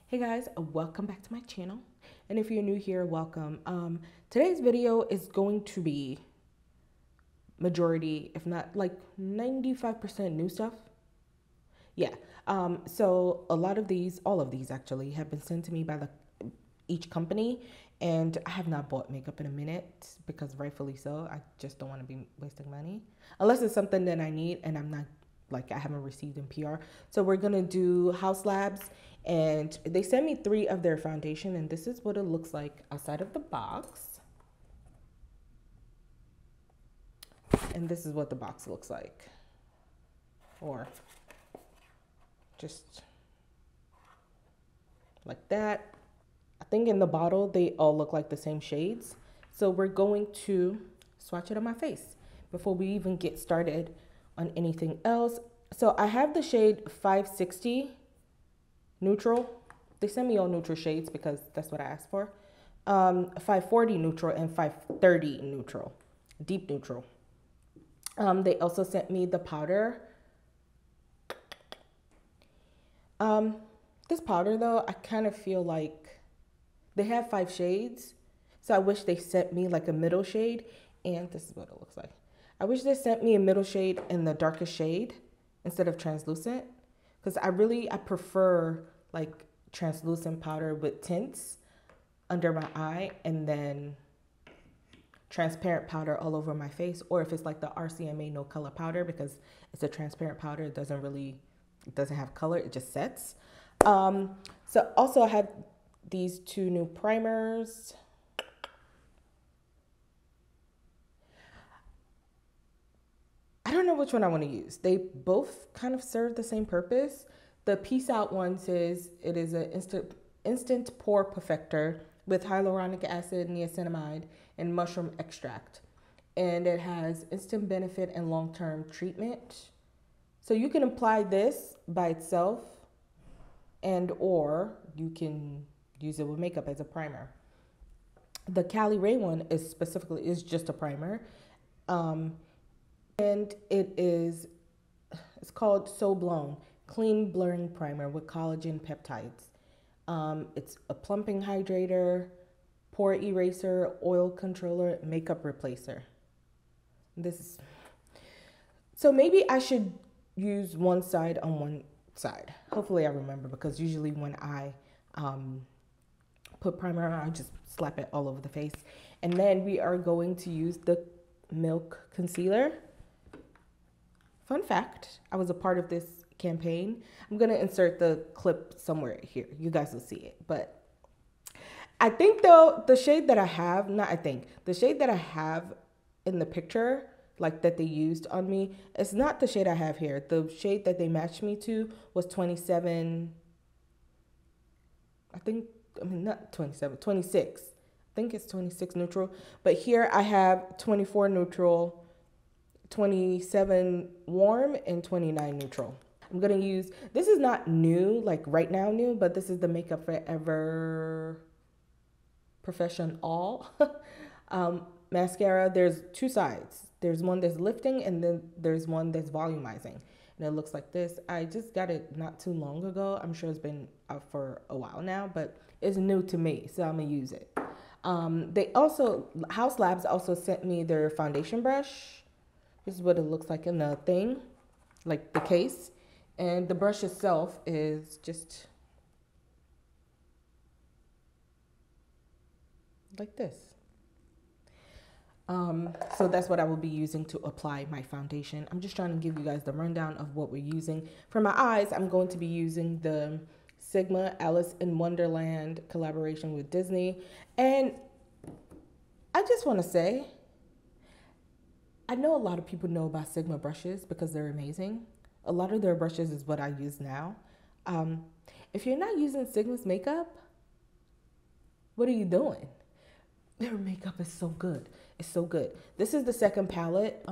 Hey guys, welcome back to my channel, and if you're new here, welcome. Today's video is going to be majority, if not like 95% new stuff. Yeah. So a lot of these, all of these actually, have been sent to me by each company, and I have not bought makeup in a minute because rightfully so. I just don't want to be wasting money unless it's something that I need and I'm not, like, I haven't received in PR. So we're gonna do Haus Labs, and they sent me 3 of their foundation, and this is what it looks like outside of the box. And this is what the box looks like, or just like that. I think in the bottle they all look like the same shades. So we're going to swatch it on my face before we even get started on anything else. So I have the shade 560 neutral. They sent me all neutral shades because that's what I asked for. 540 neutral and 530 neutral, deep neutral. They also sent me the powder. This powder though, I kind of feel like they have 5 shades, so I wish they sent me like a middle shade, and this is what it looks like. I wish they sent me a middle shade in the darkest shade instead of translucent, because I prefer like translucent powder with tints under my eye and then transparent powder all over my face, or if it's like the RCMA no color powder, because it's a transparent powder, it doesn't have color, it just sets. So also I have these 2 new primers. I don't know which one I want to use. They both kind of serve the same purpose. The Peace Out one says it is an instant pore perfector with hyaluronic acid, niacinamide, and mushroom extract. And it has instant benefit and long-term treatment. So you can apply this by itself, and or you can use it with makeup as a primer. The Cali Ray one is just a primer. And it's called So Blown Clean Blurring Primer with collagen peptides. It's a plumping hydrator, pore eraser, oil controller, makeup replacer. So maybe I should use one side on one side. Hopefully I remember, because usually when I put primer on, I just slap it all over the face. And then we are going to use the Milk Concealer. Fun fact, I was a part of this campaign. I'm gonna insert the clip somewhere here. You guys will see it. But I think though, the shade that I have, the shade that I have in the picture, like that they used on me, it's not the shade I have here. The shade that they matched me to was 27, not 27, 26. I think it's 26 neutral. But here I have 24 neutral, 27 warm, and 29 neutral. I'm gonna use, this is not new, like right now new, but this is the Makeup Forever Professional mascara. There's 2 sides. There's one that's lifting, and then there's one that's volumizing. And it looks like this. I just got it not too long ago. I'm sure it's been out for a while now, but it's new to me, so I'm gonna use it. Haus Labs also sent me their foundation brush. This is what it looks like in the thing, like the case. And the brush itself is just like this. So that's what I will be using to apply my foundation. I'm just trying to give you guys the rundown of what we're using. For my eyes, I'm going to be using the Sigma Alice in Wonderland collaboration with Disney. And I just want to say, I know a lot of people know about Sigma brushes because they're amazing. A lot of their brushes is what I use now. If you're not using Sigma's makeup, what are you doing? Their makeup is so good. It's so good. This is the second palette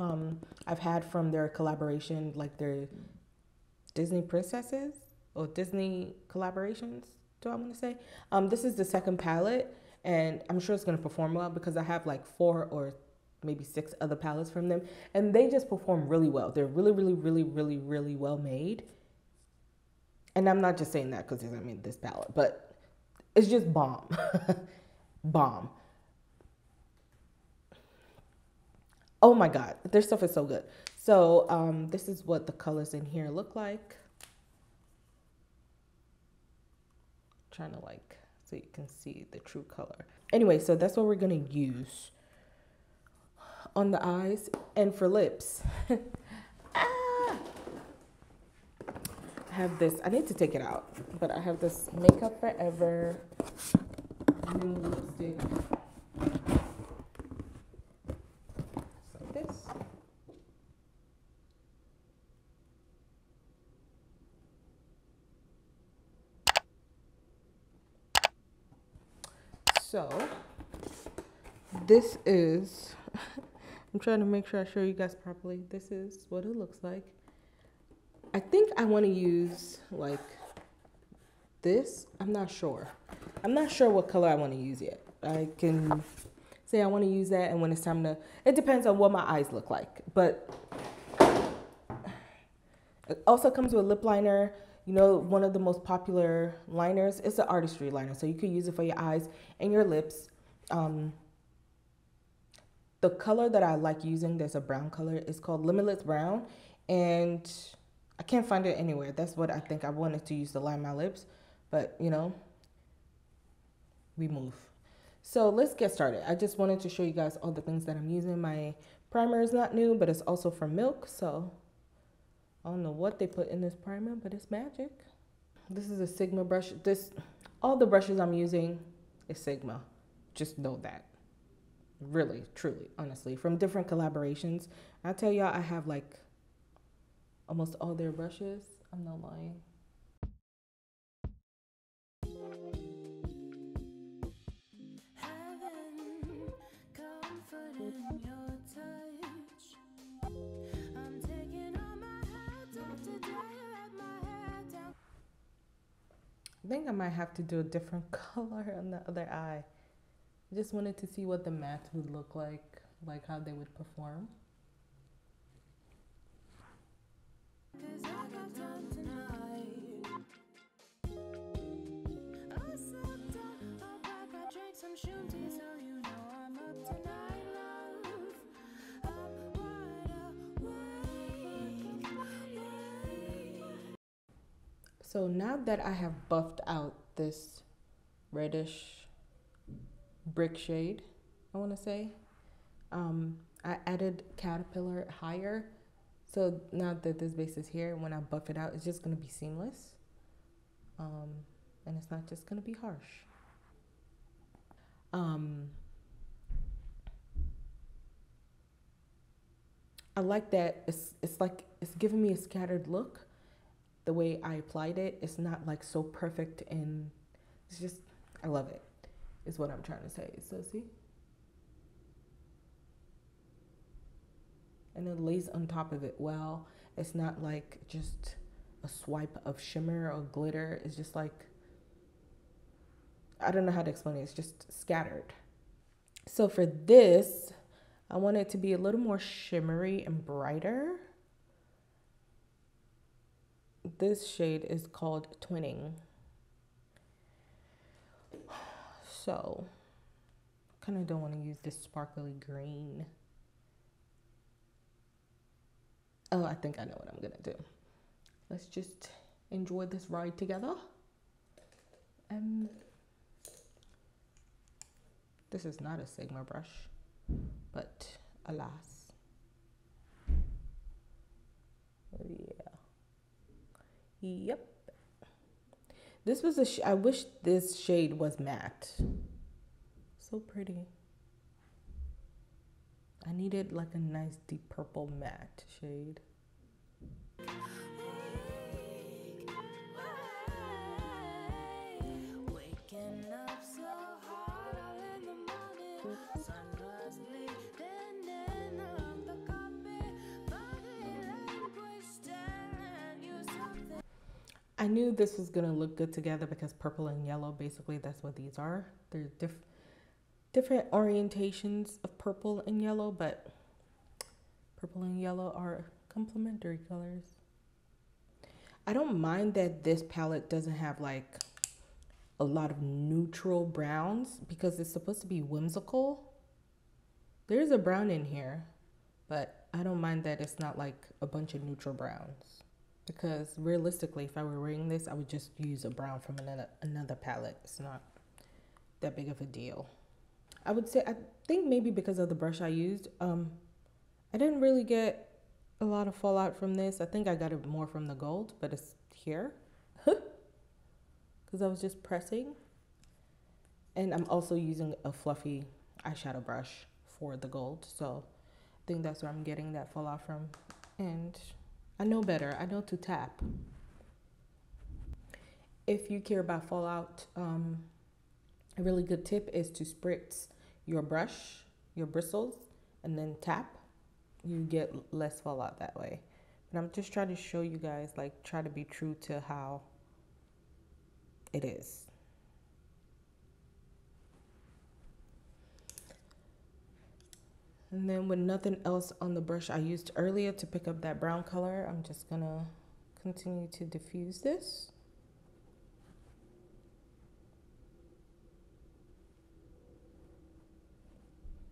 I've had from their collaboration, like their Disney princesses or Disney collaborations, do I want to say? This is the second palette, and I'm sure it's going to perform well because I have like 4 or maybe 6 other palettes from them, and they just perform really well. They're really, really, really, really, really well made. And I'm not just saying that because I mean this palette, but it's just bomb. Bomb. Oh my God, their stuff is so good. So this is what the colors in here look like. Trying to like, so you can see the true color. Anyway, so that's what we're gonna use on the eyes. And for lips, I have this, I need to take it out, but I have this Makeup Forever new lipstick. Like this. So this is, I'm trying to make sure I show you guys properly. This is what it looks like. I think I want to use like this. I'm not sure. I'm not sure what color I want to use yet. I can say I want to use that, and when it's time to, it depends on what my eyes look like. But it also comes with lip liner. You know, one of the most popular liners is the Artistry liner. So you could use it for your eyes and your lips. The color that I like using, there's a brown color. It's called Limitless Brown. And I can't find it anywhere. That's what I think I wanted to use to line my lips. But, you know, we move. So let's get started. I just wanted to show you guys all the things that I'm using. My primer is not new, but it's also from Milk. So I don't know what they put in this primer, but it's magic. This is a Sigma brush. All the brushes I'm using is Sigma. Just know that. Really, truly, honestly. From different collaborations. I tell y'all, I have like almost all their brushes. I'm not lying. I think I might have to do a different color on the other eye. I just wanted to see what the matte would look like how they would perform. So now that I have buffed out this reddish brick shade, I want to say, I added Caterpillar higher. So now that this base is here, when I buff it out, it's just going to be seamless. And it's not just going to be harsh. I like that it's like it's giving me a scattered look. The way I applied it, it's not like so perfect, and it's just, I love it, is what I'm trying to say. So see? And it lays on top of it well. It's not like just a swipe of shimmer or glitter. It's just like, I don't know how to explain it. It's just scattered. So for this, I want it to be a little more shimmery and brighter. This shade is called Twinning. So, kind of don't want to use this sparkly green. Oh, I think I know what I'm going to do. Let's just enjoy this ride together. This is not a Sigma brush, but alas. Yeah. Yep. This was I wish this shade was matte. So pretty. I needed like a nice deep purple matte shade. I knew this was gonna look good together because purple and yellow, basically that's what these are. They're different orientations of purple and yellow, but purple and yellow are complementary colors. I don't mind that this palette doesn't have like a lot of neutral browns because it's supposed to be whimsical. There's a brown in here, but I don't mind that it's not like a bunch of neutral browns, because realistically, if I were wearing this, I would just use a brown from another palette. It's not that big of a deal. I would say, I think maybe because of the brush I used, I didn't really get a lot of fallout from this. I think I got it more from the gold, but it's here because I was just pressing. And I'm also using a fluffy eyeshadow brush for the gold, so I think that's where I'm getting that fallout from. And I know better. I know to tap. If you care about fallout, a really good tip is to spritz your brush, your bristles, and then tap. You get less fallout that way. But I'm just trying to show you guys, like, try to be true to how it is. And then with nothing else on the brush I used earlier to pick up that brown color, I'm just gonna continue to diffuse this.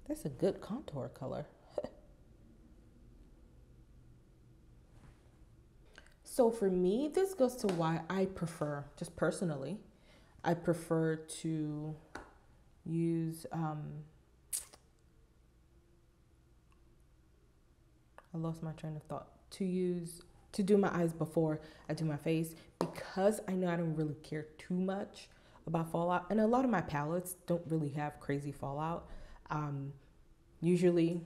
That's a good contour color. So for me, this goes to why I prefer, just personally, I prefer to use, I lost my train of thought, to do my eyes before I do my face, because I know I don't really care too much about fallout. And a lot of my palettes don't really have crazy fallout. Usually,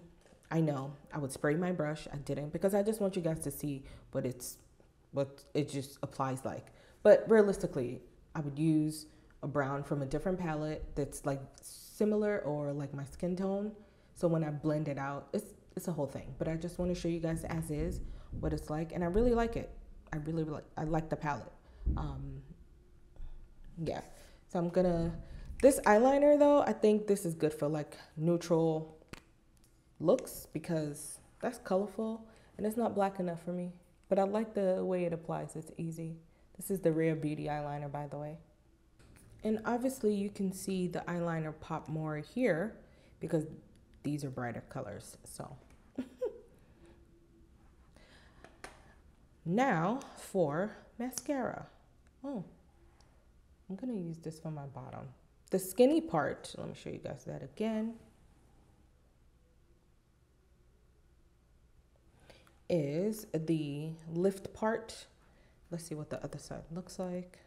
I know I would spray my brush. I didn't, because I just want you guys to see what it just applies like. But realistically, I would use a brown from a different palette that's like similar or like my skin tone. So when I blend it out, it's a whole thing. But I just want to show you guys as is what it's like, and I really like it. I like the palette. Yeah. So I'm gonna, this eyeliner though, I think this is good for like neutral looks because that's colorful and it's not black enough for me. But I like the way it applies. It's easy. This is the Rare Beauty eyeliner, by the way. And obviously you can see the eyeliner pop more here because these are brighter colors. So now for mascara. Oh, I'm gonna use this for my bottom. The skinny part, let me show you guys that again, is the lift part. Let's see what the other side looks like.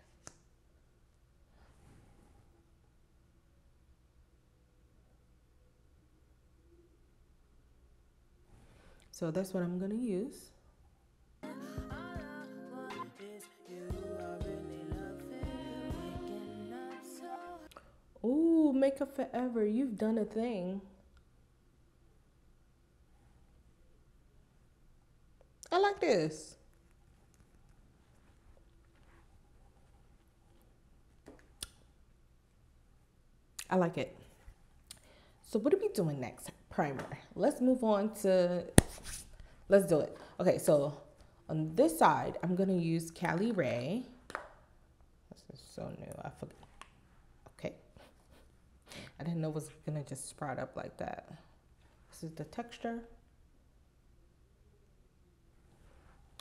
So that's what I'm gonna use. Ooh, Makeup Forever, you've done a thing. I like this. I like it. So what are we doing next? Primer. Let's move on to, let's do it. Okay, so on this side, I'm gonna use Cali Ray. This is so new, I forgot. Okay. I didn't know it was gonna just sprout up like that. This is the texture.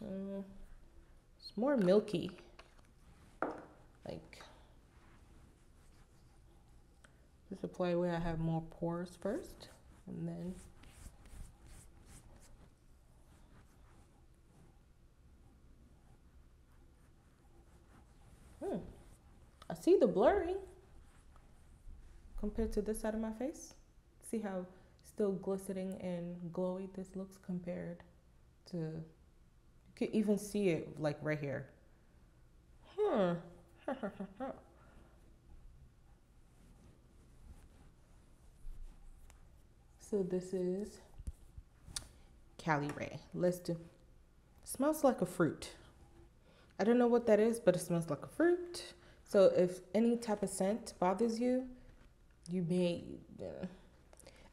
It's more milky. Like, just apply where I have more pores first, and then I see the blurring compared to this side of my face. See how still glistening and glowy this looks compared to, you can even see it like right here. So this is Cali Ray. Let's do, smells like a fruit. I don't know what that is, but it smells like a fruit. So if any type of scent bothers you, You may,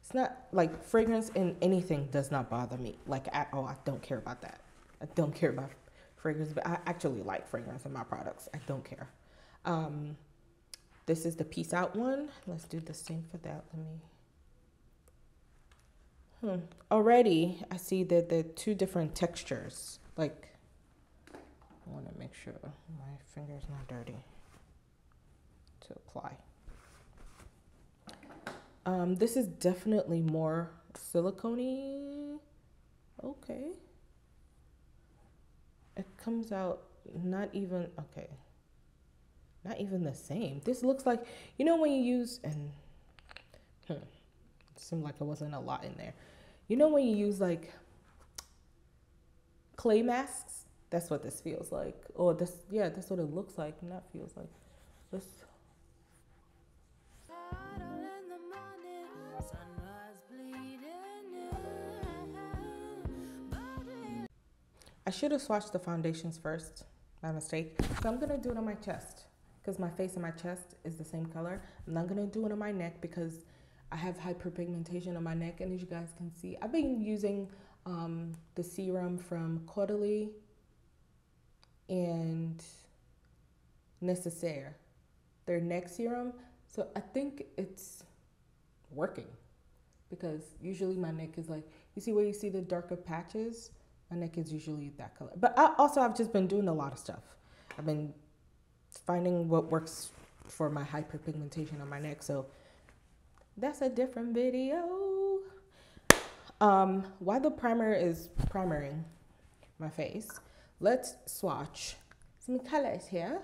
it's not like fragrance in anything does not bother me. Like at all, I don't care about that. I don't care about fragrance, but I actually like fragrance in my products. I don't care. This is the Peace Out one. Let's do the same for that. Let me. Already, I see that there are two different textures. Like, I want to make sure my finger's not dirty to apply. This is definitely more silicone-y. Okay. It comes out not even, okay. Not even the same. This looks like, you know when you use, and it seemed like there wasn't a lot in there. You know when you use like clay masks? That's what this feels like. Or this, yeah, that's what it looks like. Not feels like. This. I should have swatched the foundations first, my mistake. So I'm gonna do it on my chest because my face and my chest is the same color. I'm not gonna do it on my neck because I have hyperpigmentation on my neck, and as you guys can see, I've been using the serum from Caudalie and Necessaire, their neck serum. So I think it's working because usually my neck is like, you see where you see the darker patches? My neck is usually that color. But I've just been doing a lot of stuff. I've been finding what works for my hyperpigmentation on my neck. So that's a different video. While the primer is primering my face, let's swatch some colors here.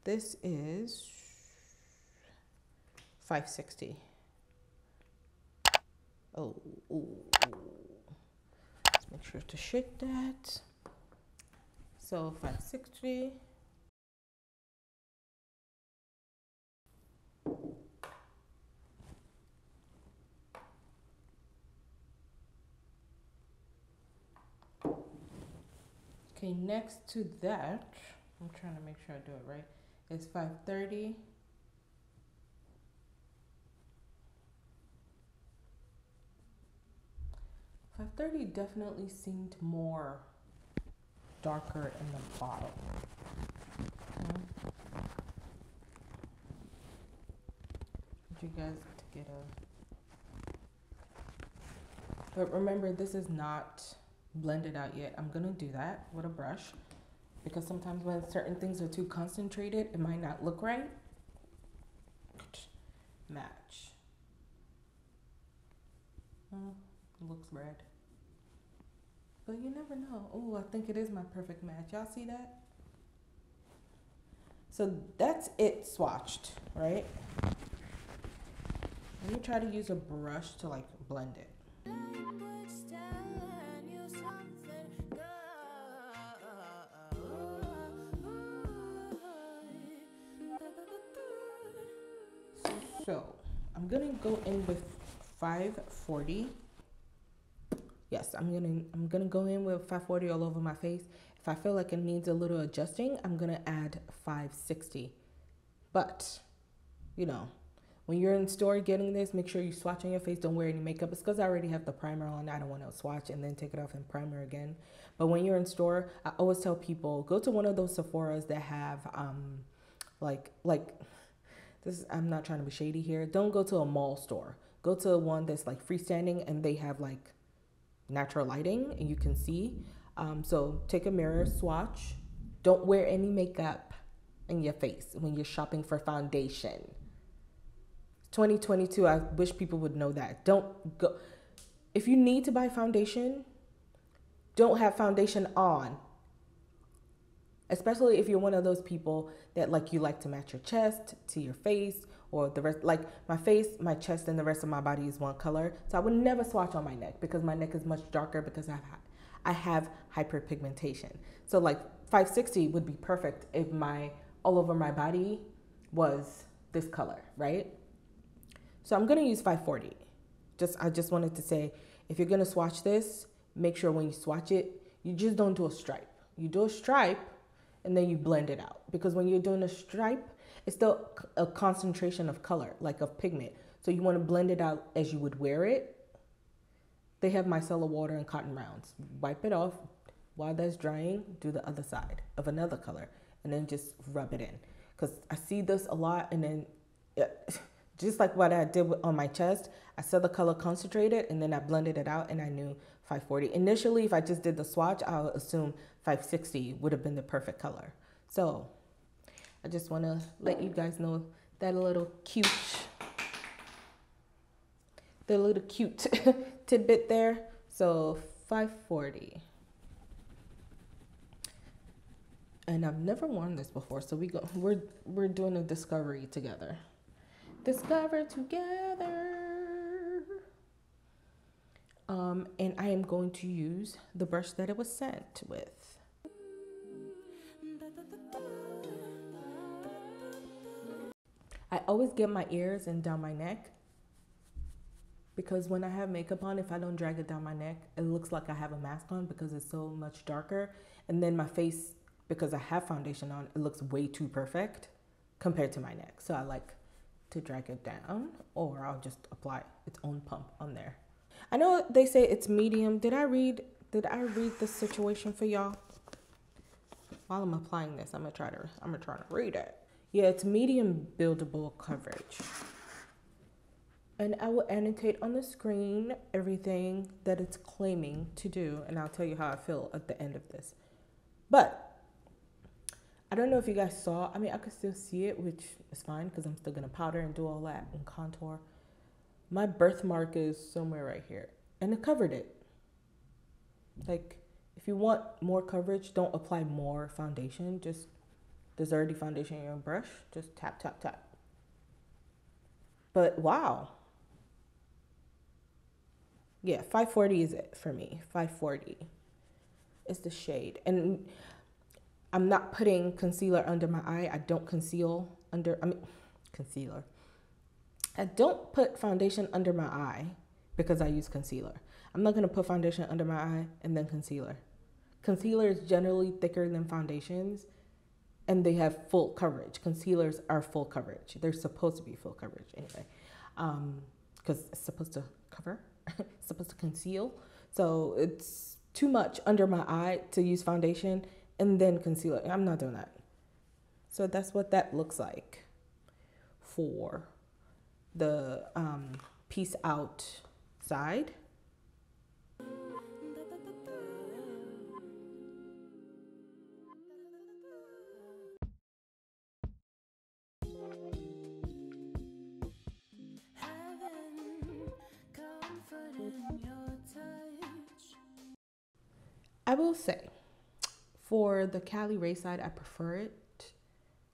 This is 560. Oh, ooh. Let's make sure to shake that. So 560. Okay, next to that, I'm trying to make sure I do it right, is 530. $530 definitely seemed more darker in the bottle. Okay. You guys to get a, but remember this is not blended out yet. I'm gonna do that with a brush because sometimes when certain things are too concentrated, it might not look right. Match. It looks red, but you never know. Oh, I think it is my perfect match. Y'all see that? So that's it swatched, right? Let me try to use a brush to like blend it. So I'm gonna go in with 540. Yes, I'm gonna go in with 540 all over my face. If I feel like it needs a little adjusting, I'm gonna add 560. But you know, when you're in store getting this, make sure you swatch on your face. Don't wear any makeup. It's because I already have the primer on. I don't want to swatch and then take it off and primer again. But when you're in store, I always tell people, go to one of those Sephoras that have like this. I'm not trying to be shady here. Don't go to a mall store. Go to one that's like freestanding and they have like natural lighting and you can see. So take a mirror, swatch. Don't wear any makeup in your face when you're shopping for foundation. 2022, I wish people would know that. Don't go. If you need to buy foundation, don't have foundation on. Especially if you're one of those people that like you like to match your chest to your face or the rest. Like my face, my chest, and the rest of my body is one color. So I would never swatch on my neck because my neck is much darker because I have hyperpigmentation. So like 560 would be perfect if all over my body was this color, right? So I'm gonna use 540. I just wanted to say, if you're gonna swatch this, make sure when you swatch it, you just don't do a stripe. You do a stripe and then you blend it out. Because when you're doing a stripe, It's still a concentration of color, like of pigment. So you want to blend it out as you would wear it. They have micellar water and cotton rounds. Wipe it off. While that's drying, do the other side of another color and then just rub it in. Because I see this a lot, and then just like what I did on my chest, I saw the color concentrated and then I blended it out and I knew 540. Initially, if I just did the swatch, I would assume 560 would have been the perfect color. So I just want to let you guys know that little cute tidbit there. So 540. And I've never worn this before, so we're doing a discovery together. Discover together. And I am going to use the brush that it was sent with. I always get my ears and down my neck, because when I have makeup on, if I don't drag it down my neck, it looks like I have a mask on because it's so much darker. And then my face, because I have foundation on, it looks way too perfect compared to my neck. So I like to drag it down, or I'll just apply its own pump on there. I know they say it's medium. Did I read the situation for y'all? While I'm applying this, I'm gonna try to read it. Yeah, it's medium buildable coverage. And I will annotate on the screen everything that it's claiming to do, and I'll tell you how I feel at the end of this. But I don't know if you guys saw, I mean, I could still see it, which is fine because I'm still gonna powder and do all that and contour. My birthmark is somewhere right here, and it covered it. Like, if you want more coverage, don't apply more foundation. Just, there's already foundation in your brush. Just tap, tap, tap. But wow. Yeah, 540 is it for me. 540 is the shade. And I'm not putting concealer under my eye. I don't concealer. I don't put foundation under my eye because I use concealer. I'm not gonna put foundation under my eye and then concealer. Concealer is generally thicker than foundations, and they have full coverage. Concealers are full coverage. They're supposed to be full coverage anyway, because it's supposed to cover, it's supposed to conceal. So it's too much under my eye to use foundation and then concealer. I'm not doing that. So that's what that looks like for the piece out side. I will say, for the Cali Ray side, I prefer it,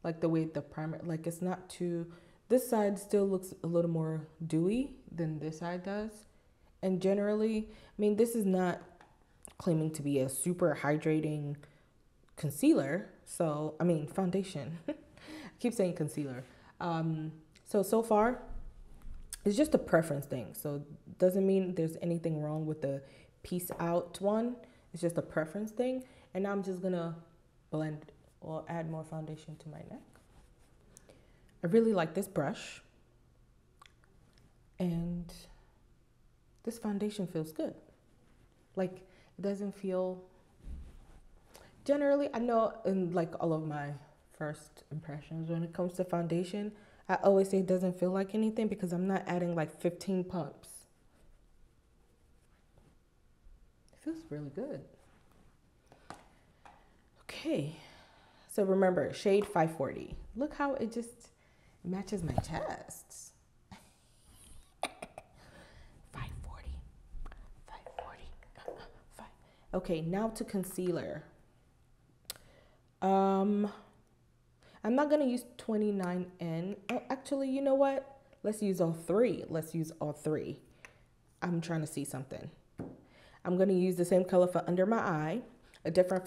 like the way the primer, like it's not too, this side still looks a little more dewy than this side does. And generally, I mean, this is not claiming to be a super hydrating concealer. So, I mean, foundation. I keep saying concealer. So far, it's just a preference thing. So it doesn't mean there's anything wrong with the piece out one. It's just a preference thing. And now I'm just gonna blend or add more foundation to my neck. I really like this brush. And this foundation feels good. Like, it doesn't feel, generally, I know in like all of my first impressions when it comes to foundation, I always say it doesn't feel like anything because I'm not adding like 15 pumps. It feels really good. Okay, so remember, shade 540. Look how it just matches my chest. 540. Okay, now to concealer. I'm not gonna use 29N. Oh, actually, you know what? Let's use all three. I'm trying to see something. I'm gonna use the same color for under my eye, a different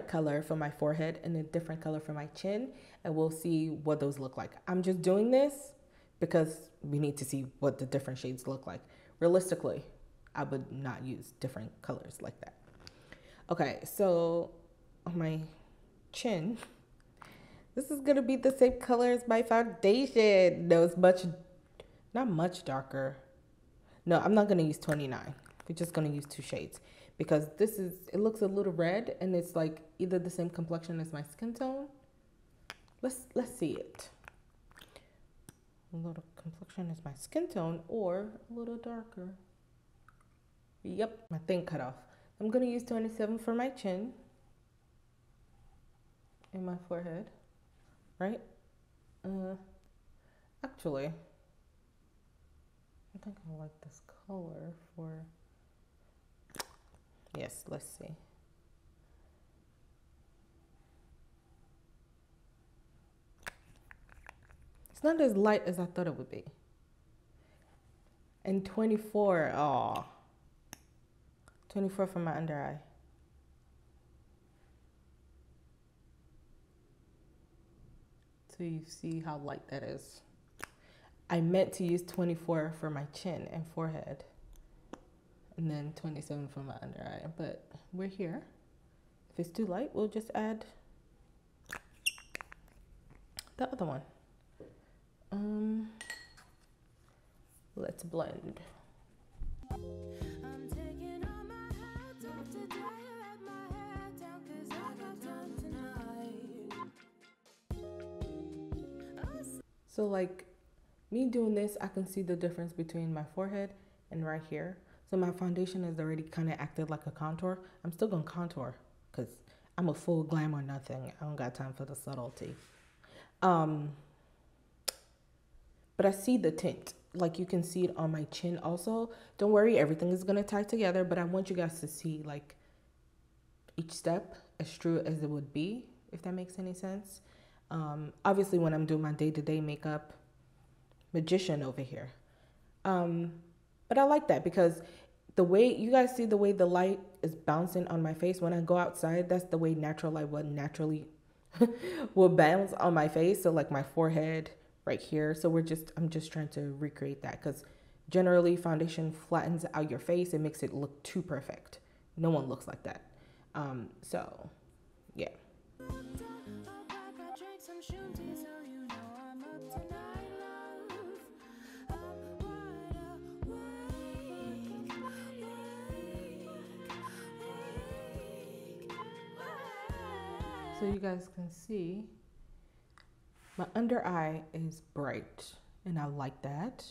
color for my forehead, and a different color for my chin, and we'll see what those look like. I'm just doing this because we need to see what the different shades look like. Realistically, I would not use different colors like that. Okay, so on my chin, This is gonna be the same color as my foundation. No, it's not much darker. No, I'm not gonna use 29. We're just gonna use 2 shades because it looks a little red and it's like either the same complexion as my skin tone. Let's see it. A little complexion as my skin tone or a little darker. Yep, my thing cut off. I'm gonna use 27 for my chin and my forehead, right? Actually, I think I like this color for, yes, let's see. It's not as light as I thought it would be. And 24, oh, 24 for my under eye. So you see how light that is. I meant to use 24 for my chin and forehead. And then 27 for my under eye, but we're here. If it's too light, we'll just add the other one. Let's blend. So like me doing this, I can see the difference between my forehead and right here. So my foundation has already kind of acted like a contour. I'm still gonna contour because I'm a full glam or nothing. I don't got time for the subtlety. But I see the tint. Like you can see it on my chin also. Don't worry, everything is gonna tie together, but I want you guys to see like each step as true as it would be, if that makes any sense. Obviously when I'm doing my day-to-day makeup, magician over here. But I like that because the way you guys see the way the light is bouncing on my face when I go outside, that's the way natural light would naturally will bounce on my face. So like my forehead right here. So I'm just trying to recreate that because generally foundation flattens out your face. It makes it look too perfect. No one looks like that. So yeah. So you guys can see my under eye is bright and I like that.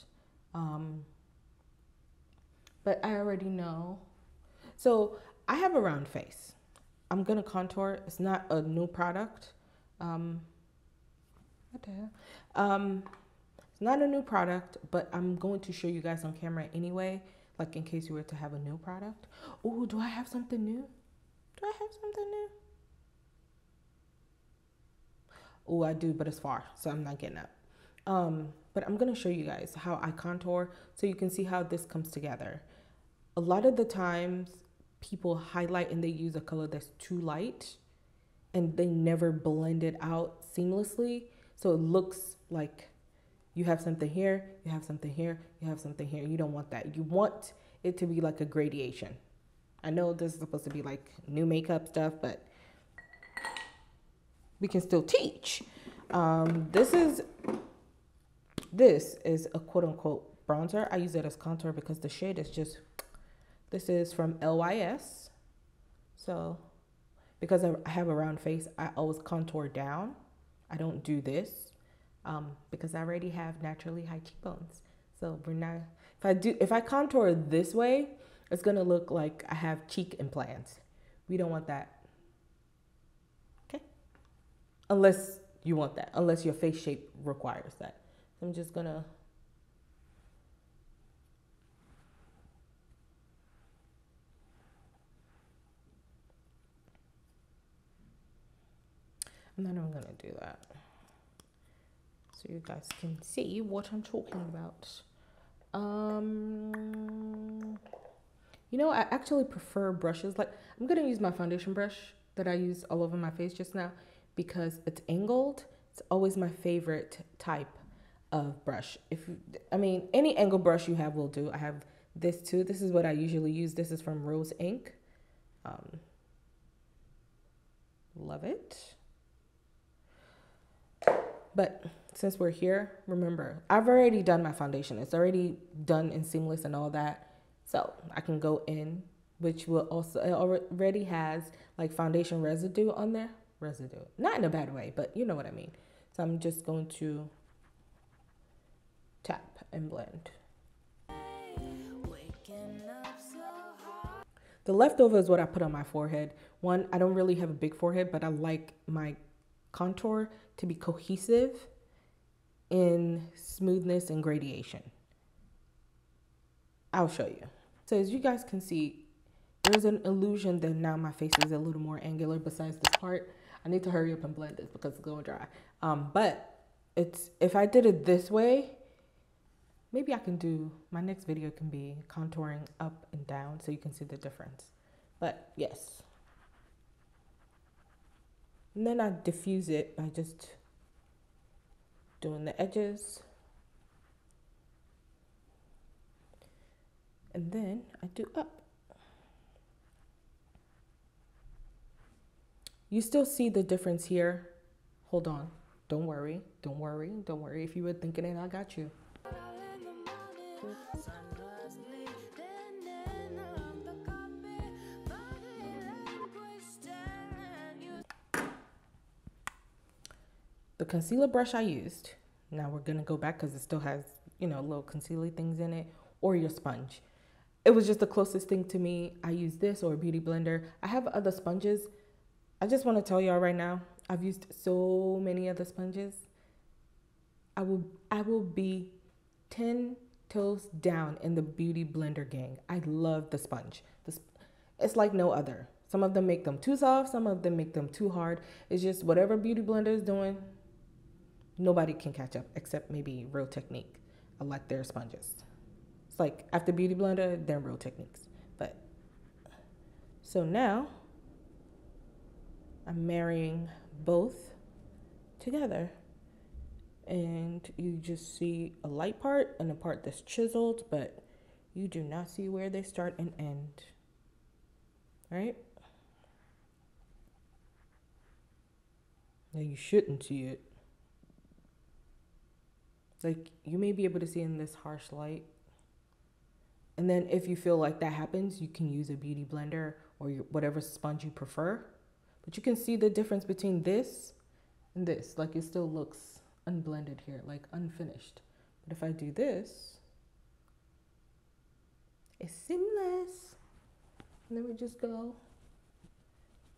But I already know. So I have a round face. I'm gonna contour. It's not a new product. What the hell? It's not a new product, but I'm going to show you guys on camera anyway, like in case you were to have a new product. Oh, do I have something new? Do I have something new? Oh, I do, but it's far, so I'm not getting up. But I'm gonna show you guys how I contour so you can see how this comes together. A lot of the times people highlight and they use a color that's too light and they never blend it out seamlessly. So it looks like you have something here, you have something here, you have something here. You don't want that. You want it to be like a gradation. I know this is supposed to be like new makeup stuff, but we can still teach. This is a quote unquote bronzer. I use it as contour because the shade is just, this is from LYS. So because I have a round face, I always contour down. I don't do this because I already have naturally high cheekbones. So we're not, if I contour this way, it's gonna look like I have cheek implants. We don't want that. Okay. Unless you want that, unless your face shape requires that. So I'm just gonna, I'm not even gonna do that. So you guys can see what I'm talking about. You know, I actually prefer brushes. Like, I'm gonna use my foundation brush that I use all over my face just now because it's angled. It's always my favorite type of brush. I mean, any angle brush you have will do. I have this too. This is what I usually use. This is from Rose Ink. Love it. But since we're here, remember, I've already done my foundation. It's already done in seamless and all that. So I can go in, which will also, it already has like foundation residue on there. Residue, not in a bad way, but you know what I mean. So I'm just going to tap and blend. The leftover is what I put on my forehead. One, I don't really have a big forehead, but I like my contour to be cohesive in smoothness and gradation. I'll show you. So as you guys can see, there's an illusion that now my face is a little more angular besides this part. I need to hurry up and blend this because it's going dry. But if I did it this way, maybe I can do, my next video can be contouring up and down so you can see the difference. But yes. And then I diffuse it by just doing the edges. And then I do up. You still see the difference here. Hold on. Don't worry. Don't worry. Don't worry. If you were thinking it, I got you. The concealer brush I used, now we're going to go back because it still has, you know, little concealer things in it, or your sponge. It was just the closest thing to me. I use this or a beauty blender. I have other sponges. I just want to tell y'all right now, I've used so many other sponges. I will be 10 toes down in the beauty blender gang. I love the sponge. It's like no other. Some of them make them too soft, some of them make them too hard. It's just whatever beauty blender is doing, nobody can catch up except maybe Real Technique. I like their sponges. It's like after Beauty Blender, then Real Techniques. But so now I'm marrying both together. And you just see a light part and a part that's chiseled, but you do not see where they start and end. Right? Now you shouldn't see it. Like you may be able to see in this harsh light. And then if you feel like that happens, you can use a beauty blender or whatever sponge you prefer. But you can see the difference between this and this. Like it still looks unblended here, like unfinished. But if I do this, it's seamless. And then we just go.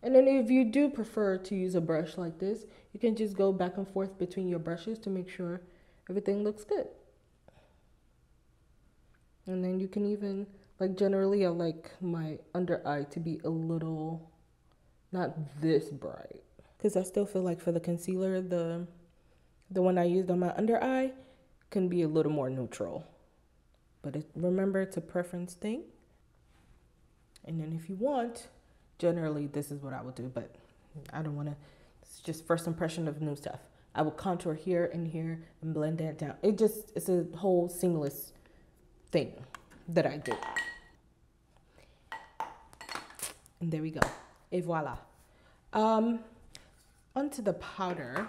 And then if you do prefer to use a brush like this, you can just go back and forth between your brushes to make sure everything looks good. And then you can even, like generally I like my under eye to be a little, not this bright. Because I still feel like for the concealer, the one I used on my under eye can be a little more neutral. But remember, it's a preference thing. And then if you want, generally this is what I would do, but I don't want to, it's just first impression of new stuff. I will contour here and here and blend that down. It's a whole seamless thing that I do. And there we go. Et voila. Onto the powder.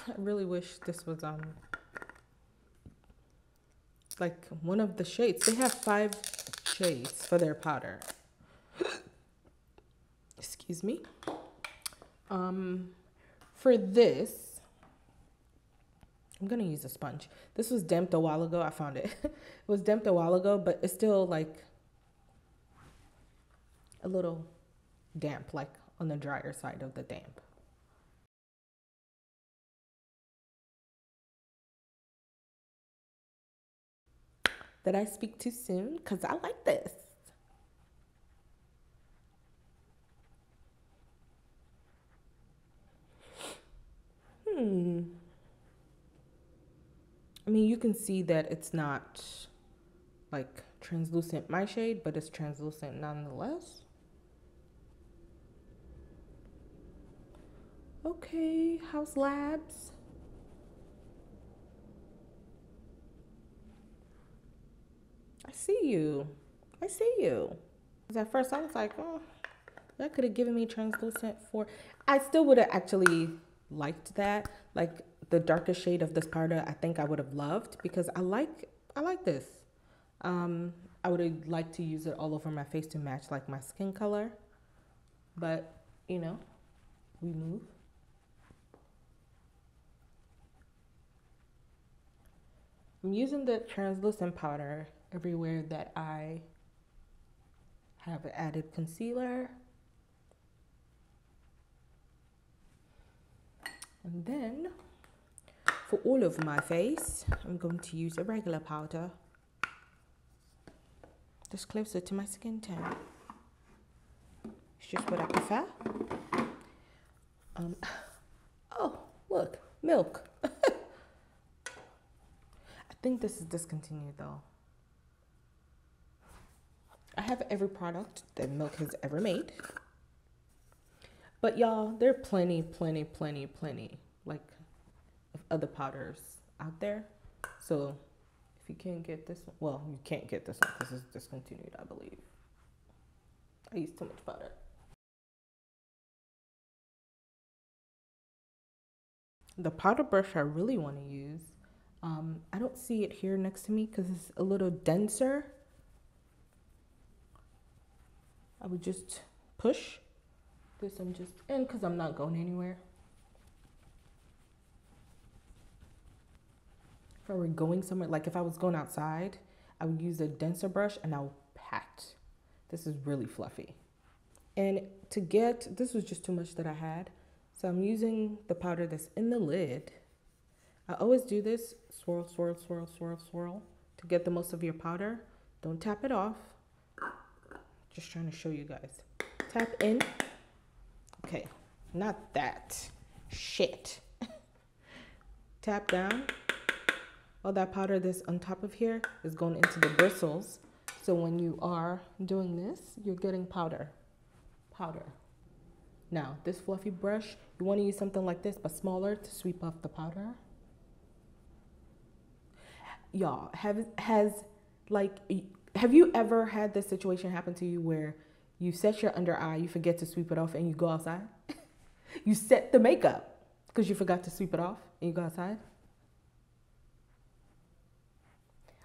I really wish this was like one of the shades. They have 5 shades for their powder. Excuse me. For this, I'm gonna use a sponge. This was damped a while ago. I found it. It was damped a while ago, but it's still like a little damp, like on the drier side of the damp. Did I speak too soon? Because I like this. I mean, you can see that it's not like translucent my shade, but it's translucent nonetheless. Okay, Haus Labs. I see you. I see you. Because at first I was like, oh, that could have given me translucent for. I still would have actually liked that. Like the darkest shade of this powder, I think I would have loved, because I like this. I would have liked to use it all over my face to match like my skin color, but you know, we move. I'm using the translucent powder everywhere that I have added concealer. And then for all of my face, I'm going to use a regular powder, just closer to my skin tone. It's just what I prefer. Oh, look, milk. I think this is discontinued though. I have every product that Milk has ever made. But y'all, there are plenty like of other powders out there. So if you can't get this one, well, you can't get this one because it's discontinued, I believe. I use too much powder. The powder brush I really want to use, I don't see it here next to me because it's a little denser. I would just push this and just in because I'm not going anywhere. If I were going somewhere, like if I was going outside, I would use a denser brush and I'll pat. This is really fluffy. And to get, this was just too much that I had. So I'm using the powder that's in the lid. I always do this, swirl, swirl, swirl, swirl, swirl, to get the most of your powder. Don't tap it off. Just trying to show you guys. Tap in. Okay, not that. Shit. Tap down. All that powder that's on top of here is going into the bristles. So when you are doing this, you're getting powder. Powder. Now, this fluffy brush, you want to use something like this, but smaller to sweep off the powder. Y'all, have you ever had this situation happen to you where you set your under eye, you forget to sweep it off, and you go outside? You set the makeup because you forgot to sweep it off, and you go outside?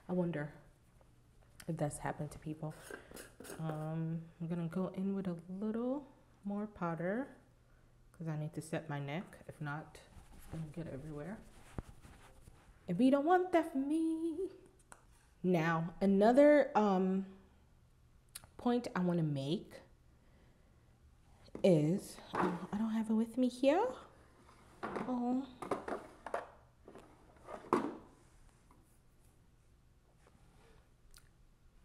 I wonder if that's happened to people. I'm gonna go in with a little more powder because I need to set my neck. If not, it's gonna get everywhere. And we don't want that for me. Now, another point I want to make is, I don't have it with me here. Oh.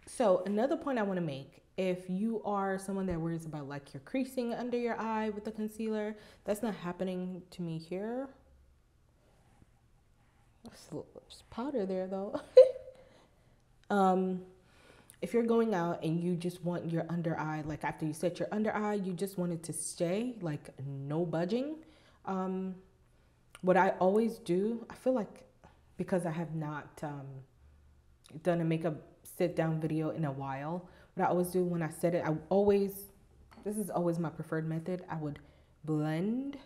So another point I want to make, if you are someone that worries about like your creasing under your eye with the concealer, that's not happening to me here. There's powder there though. If you're going out and you just want your under eye, like after you set your under eye, you just want it to stay, like no budging. What I always do, I feel like because I have not done a makeup sit down video in a while, what I always do when I set it, this is always my preferred method. I would blend.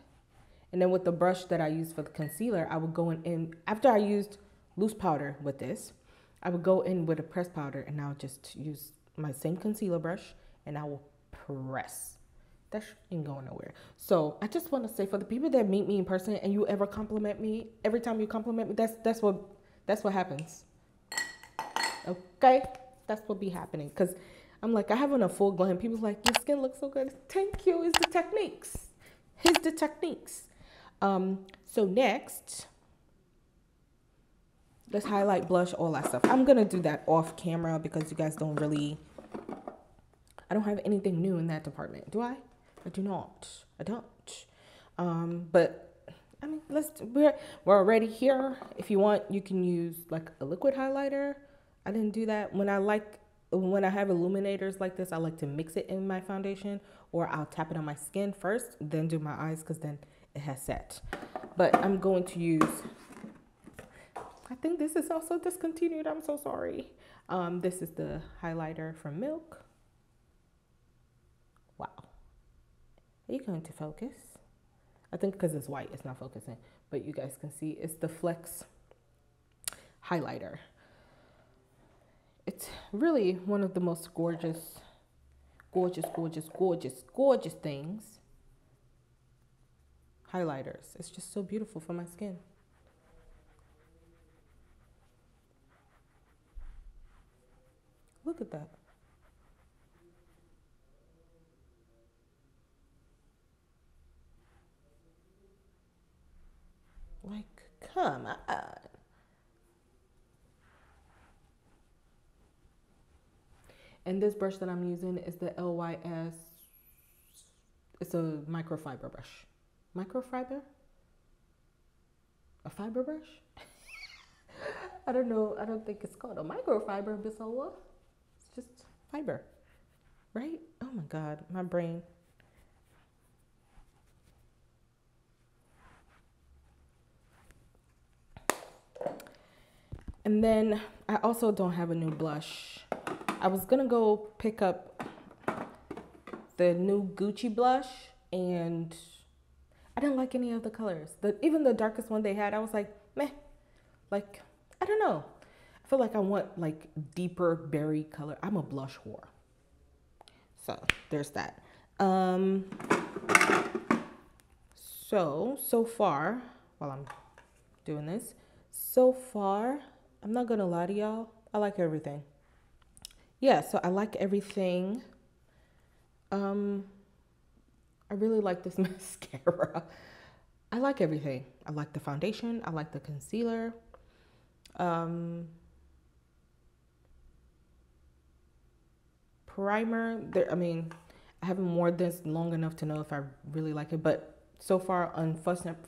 And then with the brush that I use for the concealer, I would go in after I used loose powder with this, I would go in with a pressed powder and I'll just use my same concealer brush and I will press. That ain't going nowhere. So I just want to say, for the people that meet me in person and you ever compliment me, every time you compliment me, that's what happens. Okay? That's what be happening. Because I'm like, I have on a full glow and people's like, your skin looks so good. Thank you. It's the techniques. It's the techniques. So next, let's highlight, blush, all that stuff. I'm going to do that off camera because you guys don't really, I don't have anything new in that department. Do I? I do not. I don't. But I mean, we're already here. If you want, you can use like a liquid highlighter. I didn't do that. When I have illuminators like this, I like to mix it in my foundation, or I'll tap it on my skin first, then do my eyes, because then it has set. But I'm going to use, I think this is also discontinued. I'm so sorry. This is the highlighter from Milk. Wow. Are you going to focus? I think because it's white, it's not focusing, but you guys can see it's the Flex highlighter. It's really one of the most gorgeous things. Highlighters. It's just so beautiful for my skin. Look at that. Like, come on. And this brush that I'm using is the LYS. It's a microfiber brush. Microfiber? A fiber brush? I don't know. I don't think it's called a microfiber, Bisola. It's just fiber, right? Oh my God, my brain. And then I also don't have a new blush. I was gonna go pick up the new Gucci blush and I didn't like any of the colors. Even the darkest one they had, I was like, meh. Like, I don't know. I feel like I want like deeper berry color. I'm a blush whore. So there's that. So far, while I'm doing this, so far, I'm not gonna lie to y'all, I like everything. Yeah, so I like everything. I really like this mascara. I like everything. I like the foundation. I like the concealer. Primer. I mean, I haven't worn this long enough to know if I really like it, but so far on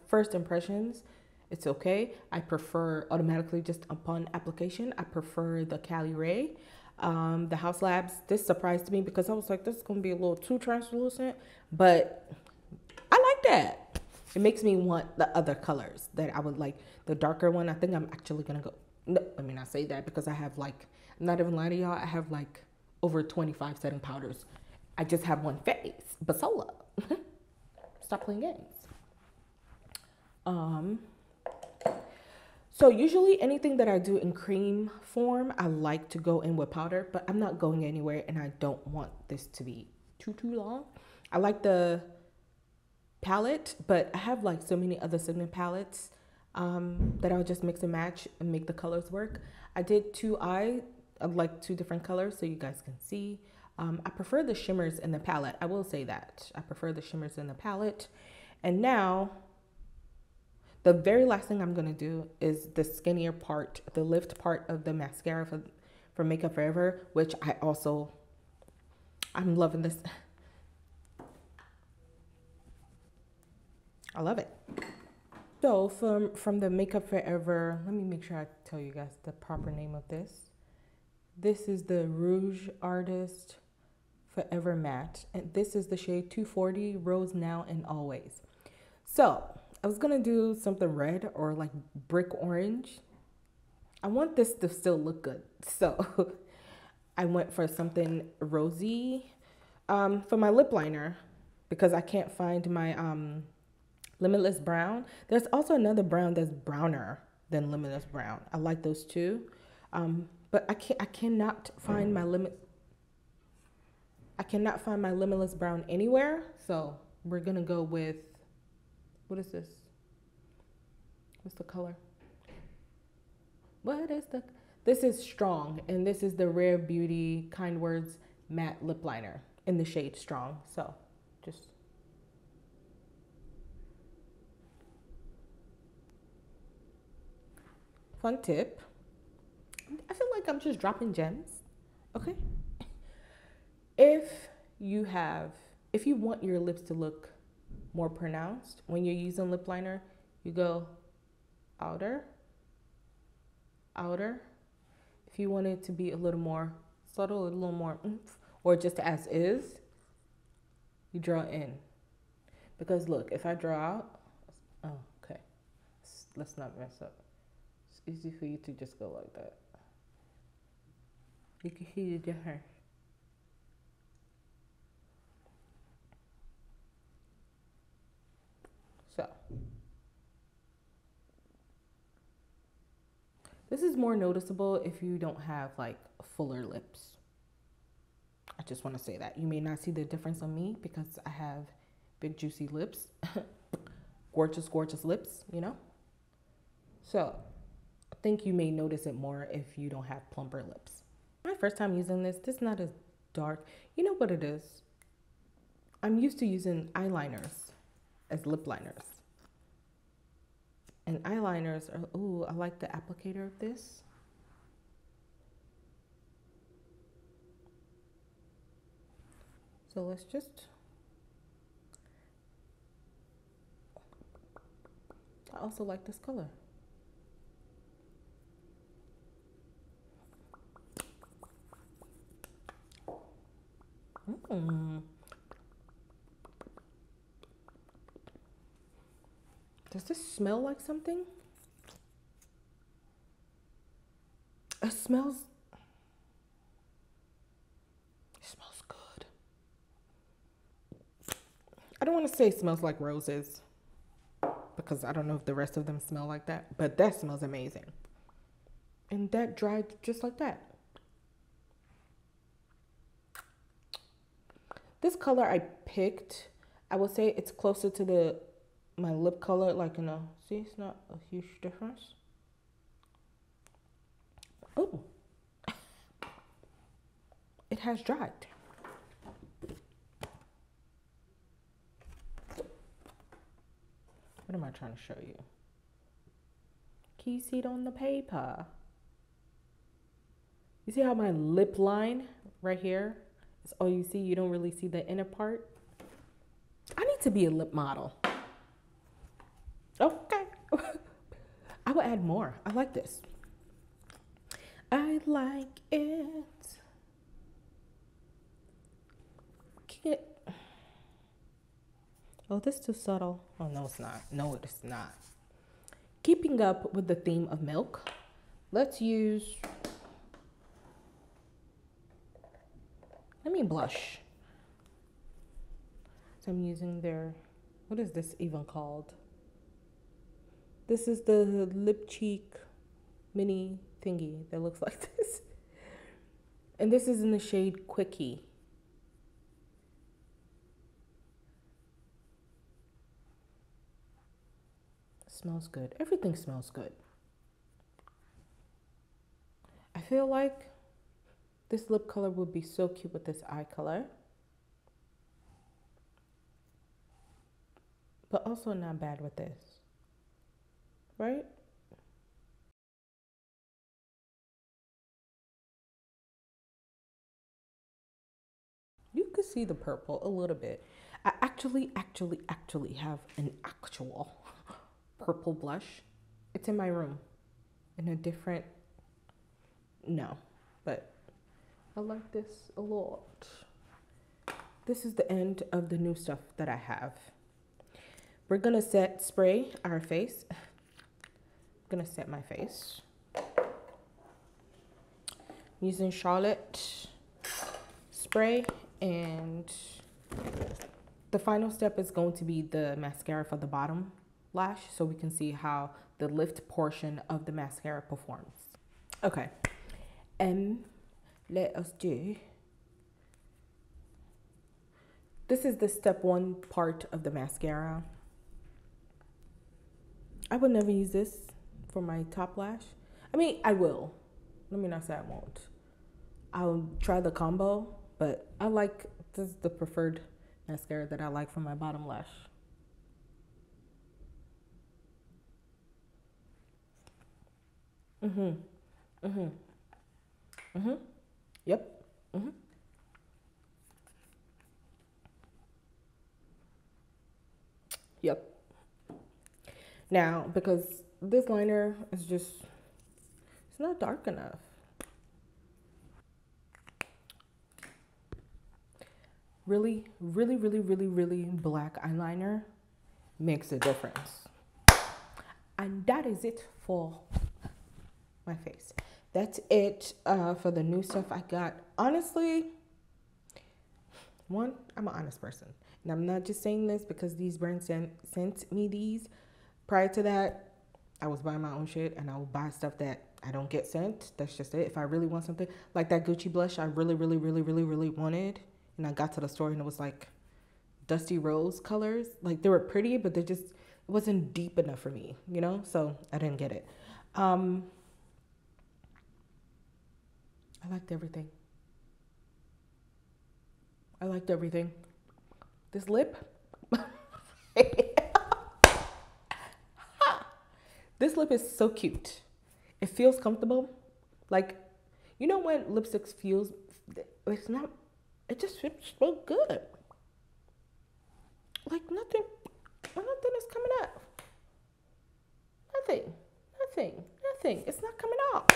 first impressions, it's okay. I prefer automatically just upon application. I prefer the Cali Ray. The Haus Labs, this surprised me because I was like, this is going to be a little too translucent, but I like that. It makes me want the other colors that I would like. The darker one, I think I'm actually going to go, no, let me not say that because I have like, I'm not even lying to y'all, I have like over 25 setting powders. I just have one face, Bisola. Stop playing games. So usually anything that I do in cream form, I like to go in with powder, but I'm not going anywhere and I don't want this to be too long. I like the palette, but I have like so many other Signet palettes that I'll just mix and match and make the colors work. I did two different colors so you guys can see. I prefer the shimmers in the palette. I will say that. I prefer the shimmers in the palette. And now, the very last thing I'm going to do is the skinnier part, the lift part of the mascara for Makeup Forever, which I'm loving this. I love it. So from the Makeup Forever, let me make sure I tell you guys the proper name of this. This is the Rouge Artist Forever Matte. And this is the shade 240 Rose Now and Always. So I was gonna do something red or like brick orange. I want this to still look good. So I went for something rosy. For my lip liner, because I can't find my Limitless Brown. There's also another brown that's browner than Limitless Brown. I like those too. But I cannot find my Limitless Brown anywhere. So we're gonna go with, what is this? What's the color? This is Strong, and this is the Rare Beauty Kind Words Matte Lip Liner in the shade Strong. So just fun tip. I feel like I'm just dropping gems. Okay. If you want your lips to look more pronounced when you're using lip liner, you go outer. If you want it to be a little more subtle, a little more oomph, or just as is, you draw in. Because look, if I draw out, oh, okay, let's not mess up. It's easy for you to just go like that. You can see the difference. So this is more noticeable if you don't have like fuller lips. I just want to say that. You may not see the difference on me because I have big juicy lips. Gorgeous, gorgeous lips, you know? So I think you may notice it more if you don't have plumper lips. My first time using this is not as dark. You know what it is? I'm used to using eyeliners as lip liners. And eyeliners are, ooh, I like the applicator of this. So let's just, I also like this color. Does this smell like something? It smells good. I don't want to say it smells like roses because I don't know if the rest of them smell like that, but that smells amazing. And that dried just like that. This color I picked, I would say it's closer to my lip color, like in a, see, it's not a huge difference. Oh, it has dried. What am I trying to show you? Can you see it on the paper? You see how my lip line right here is all you see? You don't really see the inner part. I need to be a lip model. Okay. I will add more. I like this. I like it. Oh, this is too subtle. Oh, no, it's not. No, it is not. Keeping up with the theme of milk, let's use, let me blush. So I'm using their, what is this even called? This is the lip cheek mini thingy that looks like this. And this is in the shade Quickie. Smells good. Everything smells good. I feel like this lip color would be so cute with this eye color. But also not bad with this. Right? You could see the purple a little bit. I actually have an actual purple blush. It's in my room in a different, no, but I like this a lot. This is the end of the new stuff that I have. We're gonna spray our face. I'm gonna set my face. I'm using Charlotte spray, and the final step is going to be the mascara for the bottom lash, so we can see how the lift portion of the mascara performs. Okay, let us do, this is the step 1 part of the mascara. I would never use this for my top lash. I mean, I will. Let me not say I won't. I'll try the combo, but I like, this is the preferred mascara that I like for my bottom lash. Yep. Yep. Now, because this liner is just, it's not dark enough. Really black eyeliner makes a difference. And that is it for my face. That's it for the new stuff I got. Honestly, one, I'm an honest person. And I'm not just saying this because these brands sent me these. Prior to that, I was buying my own shit, and I will buy stuff that I don't get sent. That's just it. If I really want something, like that Gucci blush, I really wanted, and I got to the store and it was like dusty rose colors. Like they were pretty, but they just, it wasn't deep enough for me, you know? So I didn't get it. I liked everything. I liked everything. This lip. This lip is so cute. It feels comfortable. Like, you know when lipsticks feels, it's not, it just feels so good. Like nothing is coming up. Nothing. It's not coming off.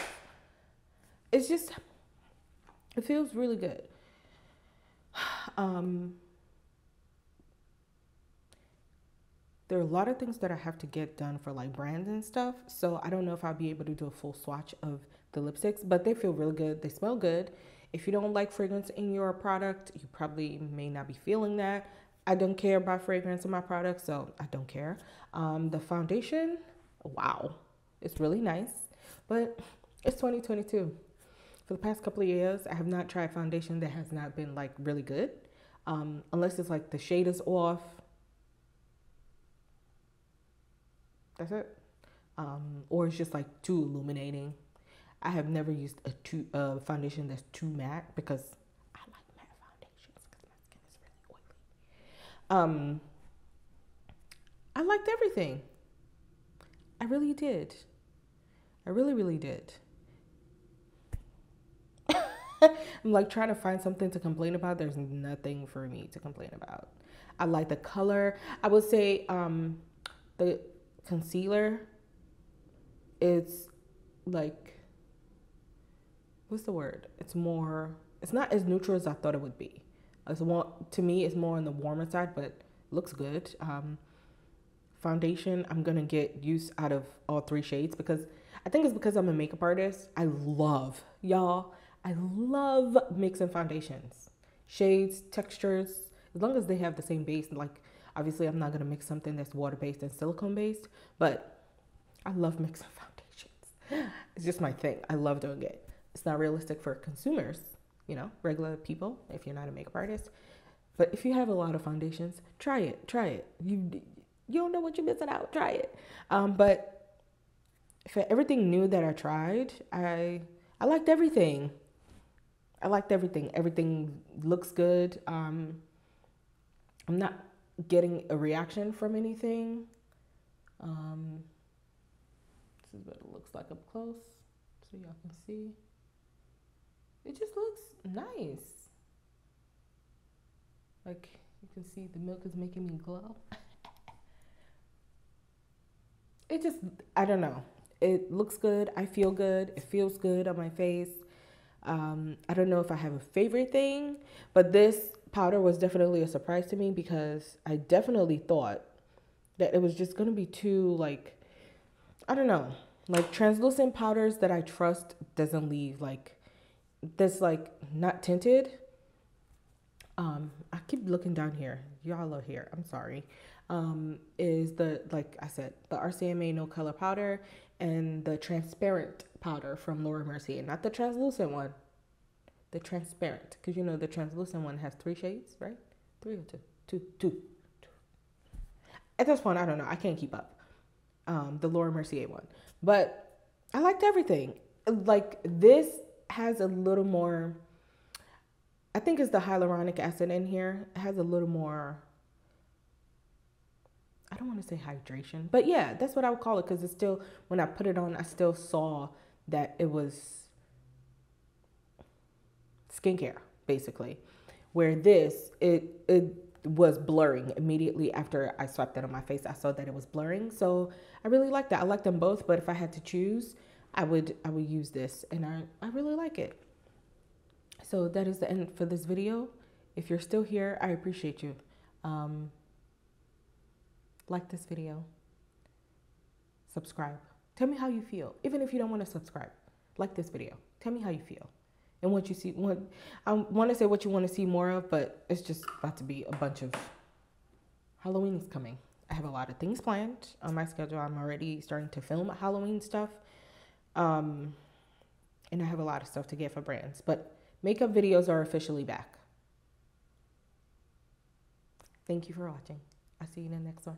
It's just, it feels really good. There are a lot of things that I have to get done for like brands and stuff. So I don't know if I'll be able to do a full swatch of the lipsticks, but they feel really good. They smell good. If you don't like fragrance in your product, you probably may not be feeling that. I don't care about fragrance in my product, so I don't care. The foundation, wow, it's really nice, but it's 2022. For the past couple of years, I have not tried foundation that has not been like really good. Unless it's like the shade is off. That's it. Or it's just like too illuminating. I have never used a foundation that's too matte because I like matte foundations because my skin is really oily. I liked everything. I really did. I really did. I'm like trying to find something to complain about. There's nothing for me to complain about. I like the color. I would say the concealer, it's like, what's the word? It's not as neutral as I thought it would be. To me, it's more on the warmer side, but looks good. Foundation, I'm gonna get use out of all three shades because I think it's because I'm a makeup artist. I love mixing foundations, shades, textures, as long as they have the same base. Like, obviously, I'm not going to mix something that's water-based and silicone-based, but I love mixing foundations. It's just my thing. I love doing it. It's not realistic for consumers, you know, regular people, if you're not a makeup artist. But if you have a lot of foundations, try it. You don't know what you're missing out. Try it. But for everything new that I tried, I liked everything. Everything looks good. I'm not getting a reaction from anything. This is what it looks like up close, so y'all can see. It just looks nice. Like, you can see the milk is making me glow. It just, I don't know. It looks good. I feel good. It feels good on my face. I don't know if I have a favorite thing, but this powder was definitely a surprise to me because I definitely thought that it was just going to be too, like, I don't know, like translucent powders that I trust doesn't leave like this, like not tinted. I keep looking down here. Y'all are here. I'm sorry. Is the, like I said, the RCMA No Color Powder and the transparent powder from Laura Mercier, not the translucent one, the transparent, because you know the translucent one has 3 shades, right? 3 or 2? Two. At this point, I don't know. I can't keep up. The Laura Mercier one, but I liked everything. Like, this has a little more, I think it's the hyaluronic acid in here. It has a little more, I don't want to say hydration, but yeah, that's what I would call it, because it's still, when I put it on, I still saw that it was skincare, basically. Where this, it was blurring immediately after I swiped it on my face. I saw that it was blurring, so I really like that. I like them both, but if I had to choose, I would use this, and I really like it. So that is the end for this video. If you're still here, I appreciate you. Like this video, subscribe. Tell me how you feel. Even if you don't want to subscribe, like this video. Tell me how you feel and what you see. I want to say what you want to see more of, but it's just about to be a bunch of Halloween is coming. I have a lot of things planned on my schedule. I'm already starting to film Halloween stuff. And I have a lot of stuff to get for brands. But makeup videos are officially back. Thank you for watching. I'll see you in the next one.